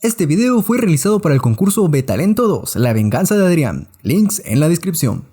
Este video fue realizado para el concurso Betalento 2, La venganza de Adrián. Links en la descripción.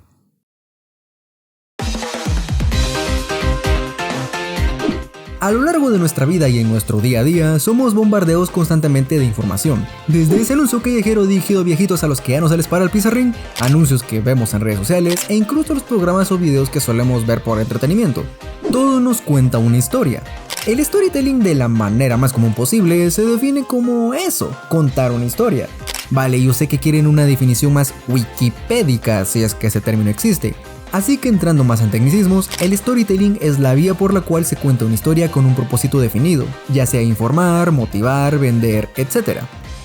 A lo largo de nuestra vida y en nuestro día a día, somos bombardeados constantemente de información. Desde ese anuncio callejero dirigido a viejitos a los que ya no se les para el pizarrín, anuncios que vemos en redes sociales e incluso los programas o videos que solemos ver por entretenimiento. Todo nos cuenta una historia. El storytelling, de la manera más común posible, se define como eso, contar una historia. Vale, yo sé que quieren una definición más wikipédica, si es que ese término existe. Así que entrando más en tecnicismos, el storytelling es la vía por la cual se cuenta una historia con un propósito definido, ya sea informar, motivar, vender, etc.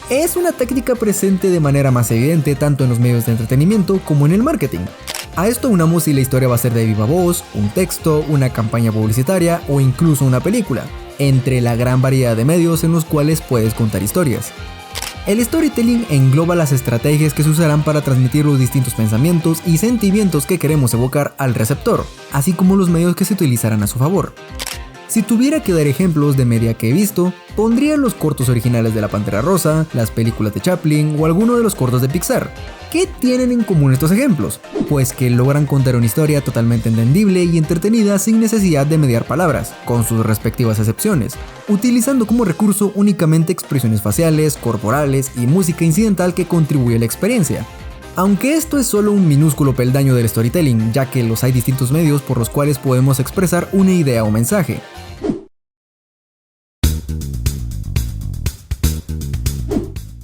Es una técnica presente de manera más evidente tanto en los medios de entretenimiento como en el marketing. A esto unamos si la historia va a ser de viva voz, un texto, una campaña publicitaria o incluso una película, entre la gran variedad de medios en los cuales puedes contar historias. El storytelling engloba las estrategias que se usarán para transmitir los distintos pensamientos y sentimientos que queremos evocar al receptor, así como los medios que se utilizarán a su favor. Si tuviera que dar ejemplos de media que he visto, pondría los cortos originales de La Pantera Rosa, las películas de Chaplin o alguno de los cortos de Pixar. ¿Qué tienen en común estos ejemplos? Pues que logran contar una historia totalmente entendible y entretenida sin necesidad de mediar palabras, con sus respectivas excepciones, utilizando como recurso únicamente expresiones faciales, corporales y música incidental que contribuye a la experiencia. Aunque esto es solo un minúsculo peldaño del storytelling, ya que los hay distintos medios por los cuales podemos expresar una idea o mensaje.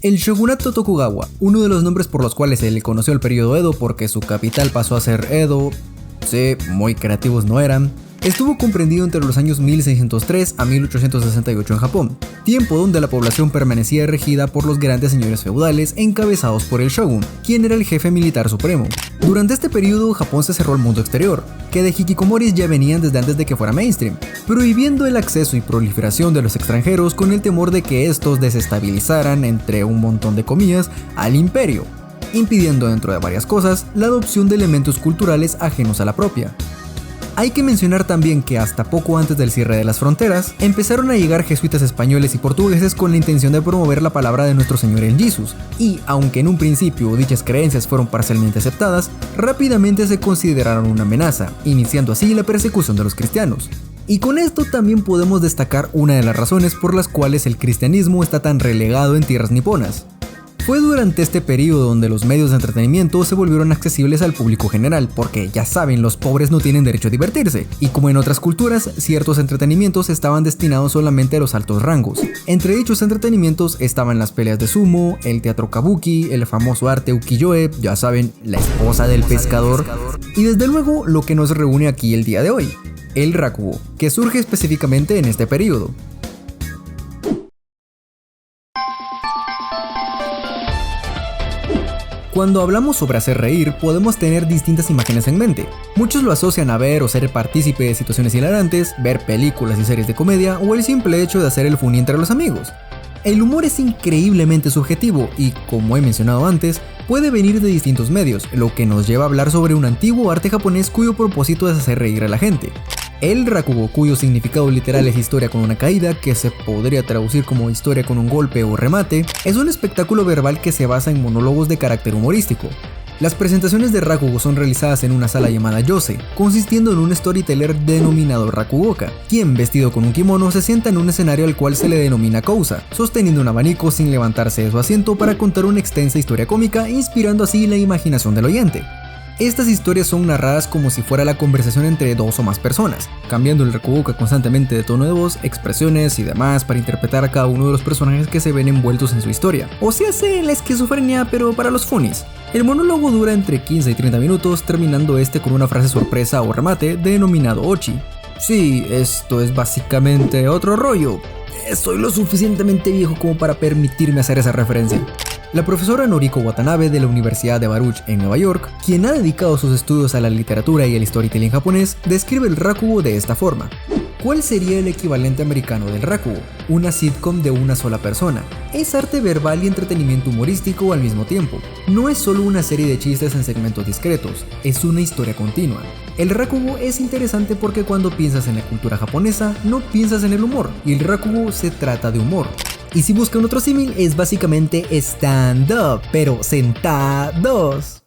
El shogunato Tokugawa, uno de los nombres por los cuales se le conoció el periodo Edo porque su capital pasó a ser Edo, sí, muy creativos no eran, estuvo comprendido entre los años 1603 a 1868 en Japón, tiempo donde la población permanecía regida por los grandes señores feudales encabezados por el shogun, quien era el jefe militar supremo. Durante este periodo, Japón se cerró al mundo exterior, que de hikikomoris ya venían desde antes de que fuera mainstream, prohibiendo el acceso y proliferación de los extranjeros con el temor de que estos desestabilizaran, entre un montón de comillas, al imperio, impidiendo dentro de varias cosas la adopción de elementos culturales ajenos a la propia. Hay que mencionar también que hasta poco antes del cierre de las fronteras, empezaron a llegar jesuitas españoles y portugueses con la intención de promover la palabra de nuestro Señor en Jesús, y aunque en un principio dichas creencias fueron parcialmente aceptadas, rápidamente se consideraron una amenaza, iniciando así la persecución de los cristianos. Y con esto también podemos destacar una de las razones por las cuales el cristianismo está tan relegado en tierras niponas. Fue durante este periodo donde los medios de entretenimiento se volvieron accesibles al público general, porque ya saben, los pobres no tienen derecho a divertirse, y como en otras culturas, ciertos entretenimientos estaban destinados solamente a los altos rangos. Entre dichos entretenimientos estaban las peleas de sumo, el teatro kabuki, el famoso arte ukiyo-e, ya saben, la esposa del pescador, y desde luego lo que nos reúne aquí el día de hoy, el rakugo, que surge específicamente en este periodo. Cuando hablamos sobre hacer reír, podemos tener distintas imágenes en mente. Muchos lo asocian a ver o ser partícipe de situaciones hilarantes, ver películas y series de comedia o el simple hecho de hacer el funny entre los amigos. El humor es increíblemente subjetivo y, como he mencionado antes, puede venir de distintos medios, lo que nos lleva a hablar sobre un antiguo arte japonés cuyo propósito es hacer reír a la gente. El rakugo, cuyo significado literal es historia con una caída, que se podría traducir como historia con un golpe o remate, es un espectáculo verbal que se basa en monólogos de carácter humorístico. Las presentaciones de rakugo son realizadas en una sala llamada yose, consistiendo en un storyteller denominado rakugoka, quien vestido con un kimono se sienta en un escenario al cual se le denomina kousa, sosteniendo un abanico sin levantarse de su asiento para contar una extensa historia cómica, inspirando así la imaginación del oyente. Estas historias son narradas como si fuera la conversación entre dos o más personas, cambiando el rakugoka constantemente de tono de voz, expresiones y demás para interpretar a cada uno de los personajes que se ven envueltos en su historia. O sea, hace la esquizofrenia pero para los funnies. El monólogo dura entre 15 y 30 minutos, terminando este con una frase sorpresa o remate denominado ochi. Sí, esto es básicamente otro rollo. Soy lo suficientemente viejo como para permitirme hacer esa referencia. La profesora Noriko Watanabe de la Universidad de Baruch en Nueva York, quien ha dedicado sus estudios a la literatura y el storytelling japonés, describe el rakugo de esta forma. ¿Cuál sería el equivalente americano del rakugo? Una sitcom de una sola persona. Es arte verbal y entretenimiento humorístico al mismo tiempo. No es solo una serie de chistes en segmentos discretos, es una historia continua. El rakugo es interesante porque cuando piensas en la cultura japonesa, no piensas en el humor, y el rakugo se trata de humor. Y si buscan otro símil, es básicamente stand up, pero sentados.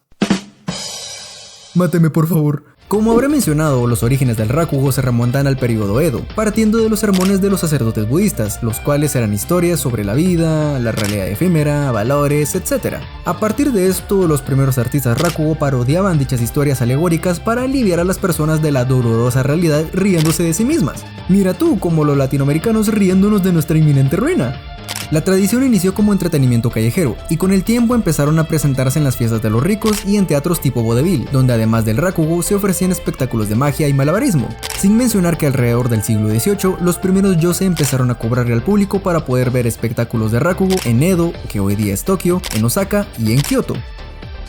Máteme por favor. Como habré mencionado, los orígenes del Rakugo se remontan al periodo Edo, partiendo de los sermones de los sacerdotes budistas, los cuales eran historias sobre la vida, la realidad efímera, valores, etc. A partir de esto, los primeros artistas Rakugo parodiaban dichas historias alegóricas para aliviar a las personas de la dolorosa realidad riéndose de sí mismas. Mira tú, como los latinoamericanos riéndonos de nuestra inminente ruina. La tradición inició como entretenimiento callejero y con el tiempo empezaron a presentarse en las fiestas de los ricos y en teatros tipo vodevil, donde además del Rakugo se ofrecían espectáculos de magia y malabarismo. Sin mencionar que alrededor del siglo XVIII los primeros yose empezaron a cobrarle al público para poder ver espectáculos de Rakugo en Edo, que hoy día es Tokio, en Osaka y en Kioto.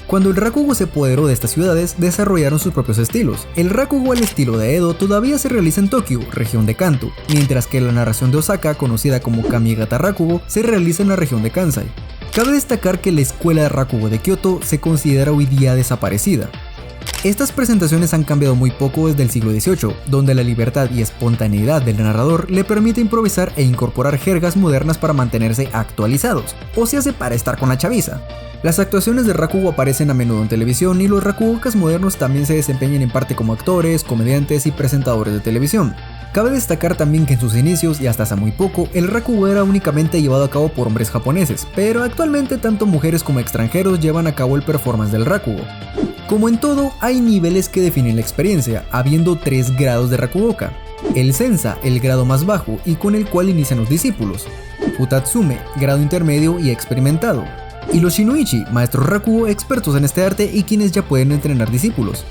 Cuando el Rakugo se apoderó de estas ciudades, desarrollaron sus propios estilos. El Rakugo al estilo de Edo todavía se realiza en Tokio, región de Kanto, mientras que la narración de Osaka, conocida como Kamigata Rakugo, se realiza en la región de Kansai. Cabe destacar que la escuela de Rakugo de Kioto se considera hoy día desaparecida. Estas presentaciones han cambiado muy poco desde el siglo XVIII, donde la libertad y espontaneidad del narrador le permite improvisar e incorporar jergas modernas para mantenerse actualizados, o se hace para estar con la chaviza. Las actuaciones de Rakugo aparecen a menudo en televisión y los Rakugokas modernos también se desempeñan en parte como actores, comediantes y presentadores de televisión. Cabe destacar también que en sus inicios y hasta hace muy poco, el Rakugo era únicamente llevado a cabo por hombres japoneses, pero actualmente tanto mujeres como extranjeros llevan a cabo el performance del Rakugo. Como en todo, hay niveles que definen la experiencia, habiendo 3 grados de Rakugoka. El Sensa, el grado más bajo y con el cual inician los discípulos. Futatsume, grado intermedio y experimentado. Y los Shinoichi, maestros Rakugo expertos en este arte y quienes ya pueden entrenar discípulos.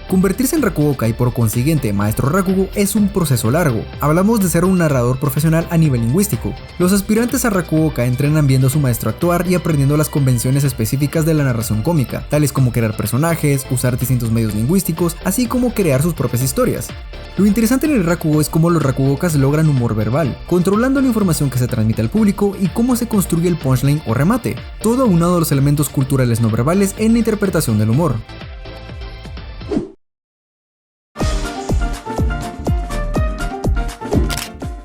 Convertirse en Rakugoka y por consiguiente maestro Rakugo es un proceso largo. Hablamos de ser un narrador profesional a nivel lingüístico. Los aspirantes a Rakugoka entrenan viendo a su maestro actuar y aprendiendo las convenciones específicas de la narración cómica, tales como crear personajes, usar distintos medios lingüísticos, así como crear sus propias historias. Lo interesante en el Rakugo es cómo los Rakugokas logran humor verbal, controlando la información que se transmite al público y cómo se construye el punchline o remate, todo aunado a los elementos culturales no verbales en la interpretación del humor.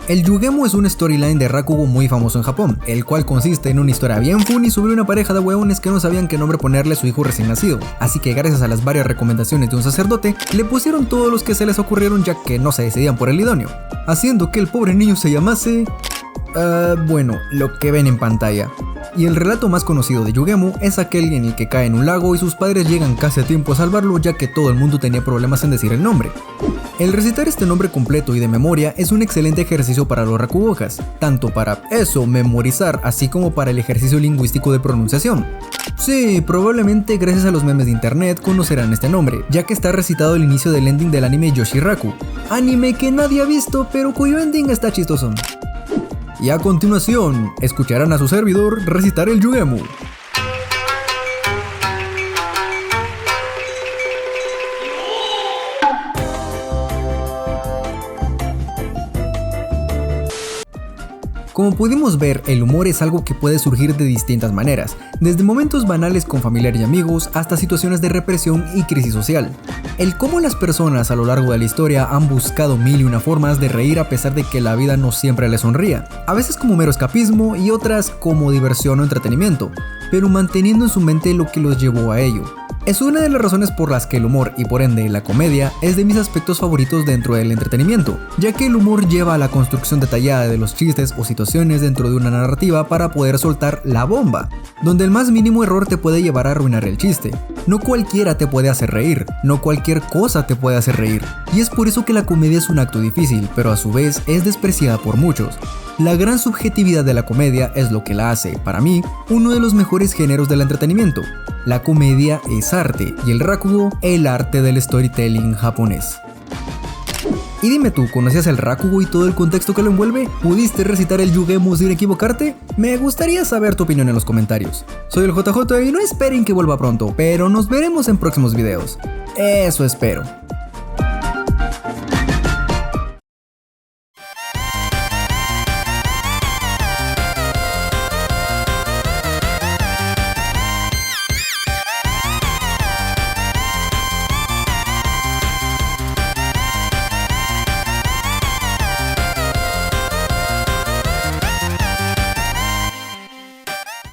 El Yugemo es un storyline de Rakugo muy famoso en Japón, el cual consiste en una historia bien funny sobre una pareja de huevones que no sabían qué nombre ponerle a su hijo recién nacido, así que gracias a las varias recomendaciones de un sacerdote, le pusieron todos los que se les ocurrieron ya que no se decidían por el idóneo, haciendo que el pobre niño se llamase... bueno, lo que ven en pantalla. Y el relato más conocido de Yugemo es aquel en el que cae en un lago y sus padres llegan casi a tiempo a salvarlo ya que todo el mundo tenía problemas en decir el nombre. El recitar este nombre completo y de memoria es un excelente ejercicio para los Rakugokas, tanto para eso, memorizar, así como para el ejercicio lingüístico de pronunciación. Sí, probablemente gracias a los memes de internet conocerán este nombre, ya que está recitado al inicio del ending del anime Yoshiraku, anime que nadie ha visto pero cuyo ending está chistoso. Y a continuación, escucharán a su servidor recitar el Yugemo. Como pudimos ver, el humor es algo que puede surgir de distintas maneras, desde momentos banales con familiares y amigos hasta situaciones de represión y crisis social. El cómo las personas a lo largo de la historia han buscado mil y una formas de reír a pesar de que la vida no siempre les sonría, a veces como mero escapismo y otras como diversión o entretenimiento, pero manteniendo en su mente lo que los llevó a ello. Es una de las razones por las que el humor y por ende la comedia es de mis aspectos favoritos dentro del entretenimiento, ya que el humor lleva a la construcción detallada de los chistes o situaciones dentro de una narrativa para poder soltar la bomba, donde el más mínimo error te puede llevar a arruinar el chiste. No cualquiera te puede hacer reír, no cualquier cosa te puede hacer reír, y es por eso que la comedia es un acto difícil, pero a su vez es despreciada por muchos. La gran subjetividad de la comedia es lo que la hace, para mí, uno de los mejores géneros del entretenimiento. La comedia es arte y el Rakugo, el arte del storytelling japonés. Y dime tú, ¿conocías el Rakugo y todo el contexto que lo envuelve? ¿Pudiste recitar el Yugemo sin equivocarte? Me gustaría saber tu opinión en los comentarios. Soy el JJ y no esperen que vuelva pronto, pero nos veremos en próximos videos. Eso espero.